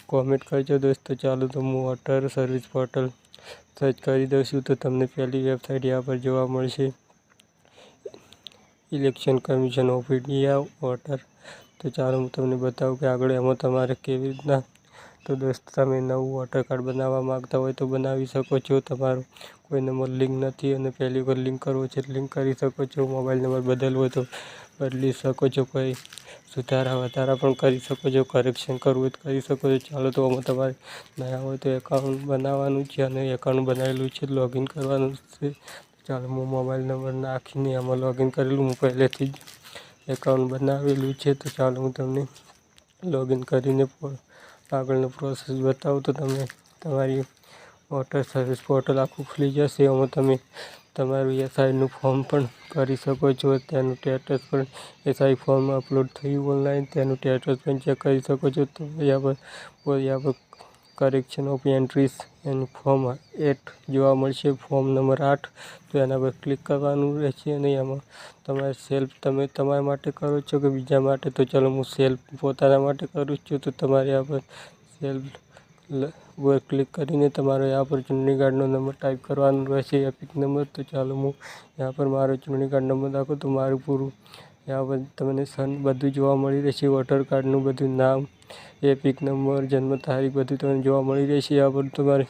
Comment કરજો દોસ્તો। ચાલો તો હું વોટર સર્વિસ પોર્ટલ સર્ચ કરી દઉં છું તો તમને પહેલી વેબસાઇટ यहाँ પર જોવા મળશે, election commission of India water. તો ચાલો હું તમને બતાવું કે આગળ એમાં તમારે કેવી રીતના। તો દોસ્તો તમે નવું વોટર કાર્ડ બનાવવા માગતા હોય તો બનાવી શકો છો। તમારો કોઈ નંબર લિંક નથી અને પહેલી વખત લિંક કરવો છે લિંક કરી શકો છો। મોબાઈલ નંબર બદલવો હોય તો બદલી શકો છો, કોઈ સુધારા વધારા પણ કરી શકો છો, કરેક્શન કરવું હોય તો કરી શકો છો। ચાલો તો આમાં તમારે નયા હોય તો એકાઉન્ટ બનાવવાનું છે અને એકાઉન્ટ બનાવેલું છે લોગિન કરવાનું છે। ચાલો હું મોબાઈલ નંબર નાખીને આમાં લોગિન કરેલું, હું પહેલેથી જ એકાઉન્ટ બનાવેલું છે। તો ચાલો હું તમને લોગિન કરીને આગળનો પ્રોસેસ બતાવું તો તમે તમારી વોટર સર્વિસ પોર્ટલ આખું ખુલી જશે। એમાં તમે તમારું એસઆઈનું ફોર્મ પણ કરી શકો છો, તેનું સ્ટેટસ પણ એસઆઈ ફોર્મ અપલોડ થયું ઓનલાઈન તેનું સ્ટેટસ પણ ચેક કરી શકો છો। તો यहाँ पर કરેક્શન ઓફ એન્ટ્રીસ એનું ફોર્મ 8 જોવા મળશે, ફોર્મ નંબર 8। તો એના પર ક્લિક કરવાનું રહેશે અને એમાં તમારે સેલ્ફ તમે તમારા માટે કરો છો કે બીજા માટે। તો ચાલો હું સેલ્ફ પોતાના માટે કરું છું। તો તમારે यहाँ પર સેલ્ફ પર ક્લિક કરીને તમારે यहाँ પર ચૂંટણી કાર્ડનો નંબર ટાઈપ કરવાનો રહેશે, એપિક નંબર। તો ચાલો હું यहाँ પર મારો ચૂંટણી કાર્ડ નંબર નાખું તો મારું પૂરું यहाँ પર તમને બધું જોવા મળી રહેશે, વોટર કાર્ડનું બધું નામ, એપિક નંબર, જન્મ તારીખ બધું તમને જોવા મળી રહેશે। यहाँ પર તમારે